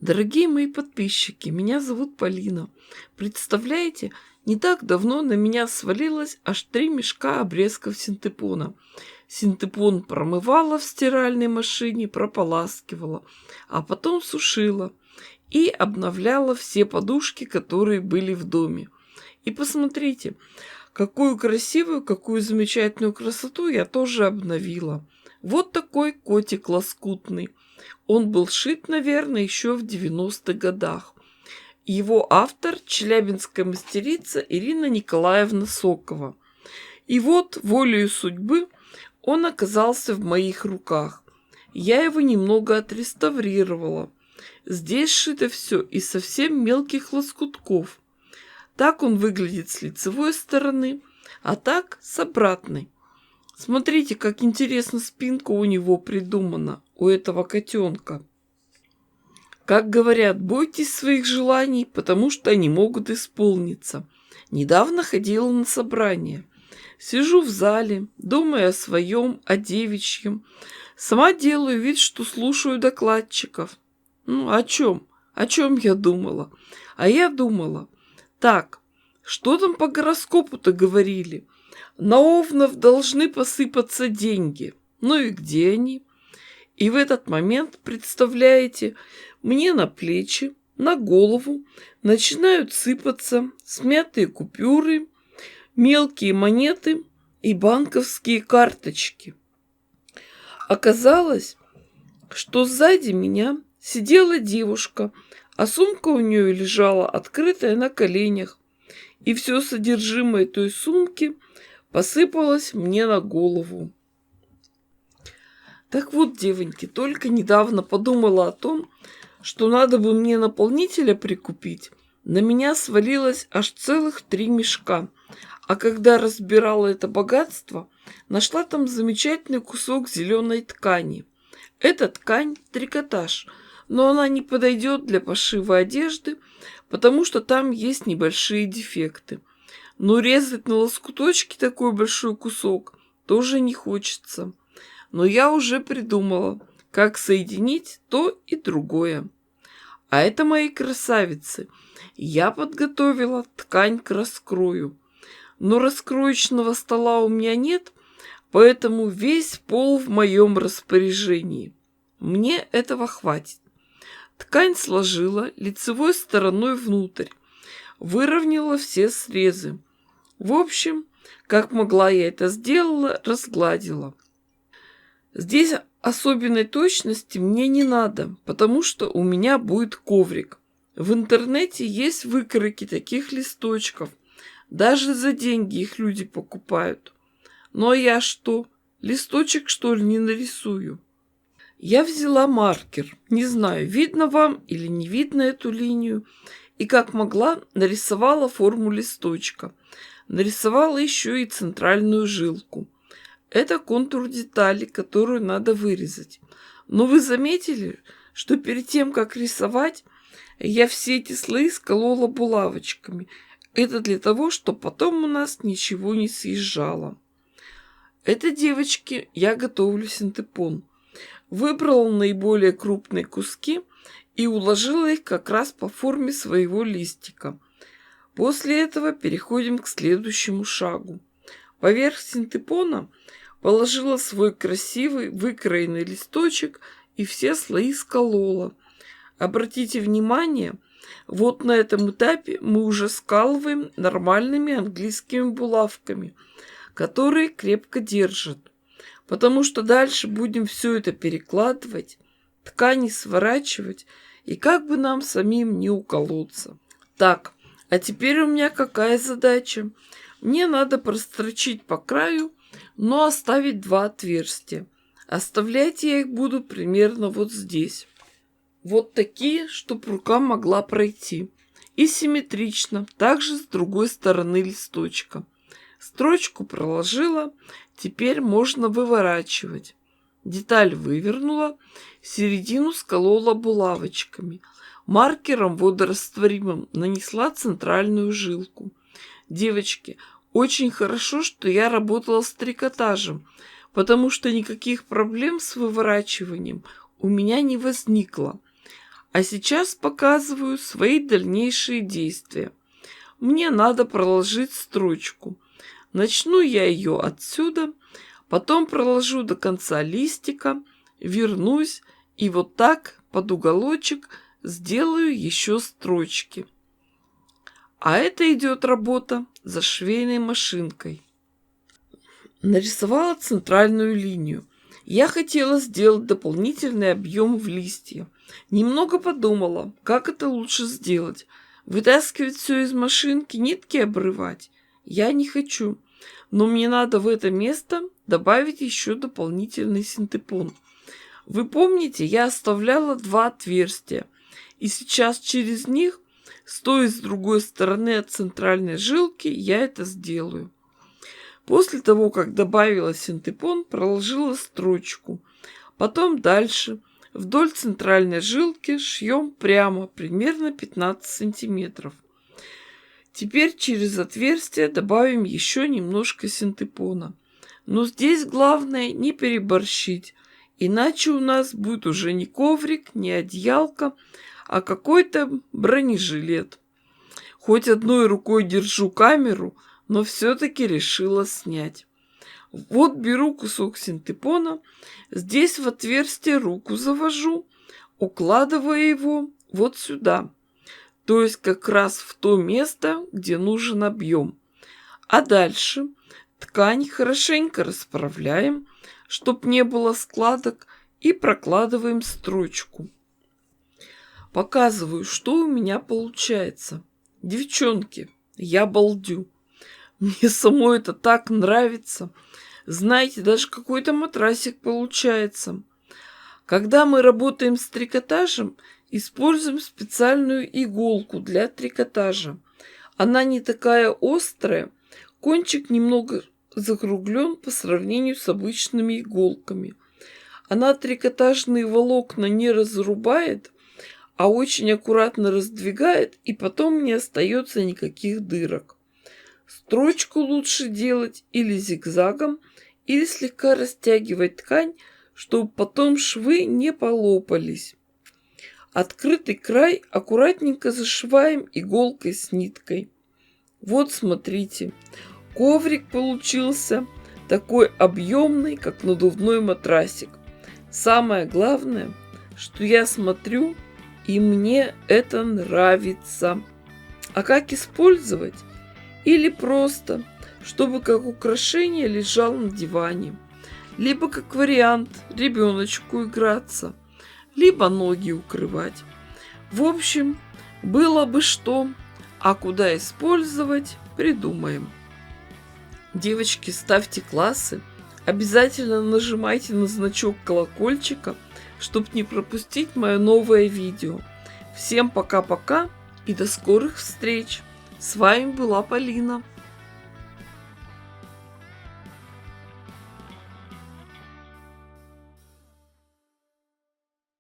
Дорогие мои подписчики, меня зовут Полина. Представляете, не так давно на меня свалилось аж 3 мешка обрезков синтепона. Синтепон промывала в стиральной машине, прополаскивала, а потом сушила и обновляла все подушки, которые были в доме. И посмотрите, какую красивую, какую замечательную красоту я тоже обновила. Вот такой котик лоскутный. Он был шит, наверное, еще в 90-х годах. Его автор – челябинская мастерица Ирина Николаевна Сокова. И вот, волею судьбы, он оказался в моих руках. Я его немного отреставрировала. Здесь шито все из совсем мелких лоскутков. Так он выглядит с лицевой стороны, а так с обратной. Смотрите, как интересно спинка у него придумана, у этого котенка. Как говорят, бойтесь своих желаний, потому что они могут исполниться. Недавно ходила на собрание. Сижу в зале, думаю о своем, о девичьем. Сама делаю вид, что слушаю докладчиков. Ну, о чем? О чем я думала? А я думала, так, что там по гороскопу-то говорили? На овнов должны посыпаться деньги. Ну и где они? И в этот момент, представляете, мне на плечи, на голову начинают сыпаться смятые купюры, мелкие монеты и банковские карточки. Оказалось, что сзади меня сидела девушка, а сумка у нее лежала открытая на коленях, и все содержимое той сумки посыпалось мне на голову. Так вот, девоньки, только недавно подумала о том, что надо бы мне наполнителя прикупить. На меня свалилось аж целых 3 мешка. А когда разбирала это богатство, нашла там замечательный кусок зеленой ткани. Эта ткань трикотаж, но она не подойдет для пошива одежды, потому что там есть небольшие дефекты. Но резать на лоскуточки такой большой кусок тоже не хочется. Но я уже придумала, как соединить то и другое. А это мои красавицы. Я подготовила ткань к раскрою. Но раскроечного стола у меня нет, поэтому весь пол в моем распоряжении. Мне этого хватит. Ткань сложила лицевой стороной внутрь, выровняла все срезы. В общем, как могла я это сделала, разгладила. Здесь особенной точности мне не надо, потому что у меня будет коврик. В интернете есть выкройки таких листочков. Даже за деньги их люди покупают. Ну а я что, листочек что ли не нарисую? Я взяла маркер. Не знаю, видно вам или не видно эту линию. И как могла, нарисовала форму листочка. Нарисовала еще и центральную жилку. Это контур детали, которую надо вырезать. Но вы заметили, что перед тем, как рисовать, я все эти слои сколола булавочками. Это для того, чтобы потом у нас ничего не съезжало. Это, девочки, я готовлю синтепон. Выбрала наиболее крупные куски и уложила их как раз по форме своего листика. После этого переходим к следующему шагу. Поверх синтепона положила свой красивый выкроенный листочек и все слои сколола. Обратите внимание, вот на этом этапе мы уже скалываем нормальными английскими булавками, которые крепко держат. Потому что дальше будем все это перекладывать, ткани сворачивать, и как бы нам самим не уколоться. Так, а теперь у меня какая задача? Мне надо прострочить по краю, но оставить 2 отверстия. Оставлять я их буду примерно вот здесь. Вот такие, чтобы рука могла пройти. И симметрично, также с другой стороны листочка. Строчку проложила, теперь можно выворачивать. Деталь вывернула, середину сколола булавочками. Маркером водорастворимым нанесла центральную жилку. Девочки, очень хорошо, что я работала с трикотажем, потому что никаких проблем с выворачиванием у меня не возникло. А сейчас показываю свои дальнейшие действия. Мне надо проложить строчку. Начну я ее отсюда, потом проложу до конца листика, вернусь и вот так под уголочек сделаю еще строчки. А это идет работа за швейной машинкой. Нарисовала центральную линию. Я хотела сделать дополнительный объем в листья. Немного подумала, как это лучше сделать. Вытаскивать все из машинки, нитки обрывать. Я не хочу. Но мне надо в это место добавить еще дополнительный синтепон. Вы помните, я оставляла 2 отверстия. И сейчас через них, стоя с другой стороны от центральной жилки, я это сделаю. После того, как добавила синтепон, проложила строчку. Потом дальше вдоль центральной жилки шьем прямо, примерно 15 сантиметров. Теперь через отверстие добавим еще немножко синтепона. Но здесь главное не переборщить, иначе у нас будет уже не коврик, не одеялка, а какой-то бронежилет. Хоть одной рукой держу камеру, но все-таки решила снять. Вот беру кусок синтепона, здесь в отверстие руку завожу, укладывая его вот сюда. То есть как раз в то место, где нужен объем. А дальше ткань хорошенько расправляем, чтоб не было складок, и прокладываем строчку. Показываю, что у меня получается. Девчонки, я балдю. Мне самой это так нравится. Знаете, даже какой-то матрасик получается. Когда мы работаем с трикотажем, используем специальную иголку для трикотажа. Она не такая острая, кончик немного закруглен по сравнению с обычными иголками. Она трикотажные волокна не разрубает, а очень аккуратно раздвигает, и потом не остается никаких дырок. Строчку лучше делать или зигзагом, или слегка растягивать ткань, чтобы потом швы не полопались. Открытый край аккуратненько зашиваем иголкой с ниткой. Вот смотрите, коврик получился такой объемный, как надувной матрасик. Самое главное, что я смотрю, и мне это нравится. А как использовать? Или просто, чтобы как украшение лежал на диване. Либо как вариант ребеночку играться. Либо ноги укрывать. В общем, было бы что, а куда использовать, придумаем. Девочки, ставьте классы. Обязательно нажимайте на значок колокольчика, чтобы не пропустить мое новое видео. Всем пока-пока и до скорых встреч! С вами была Полина.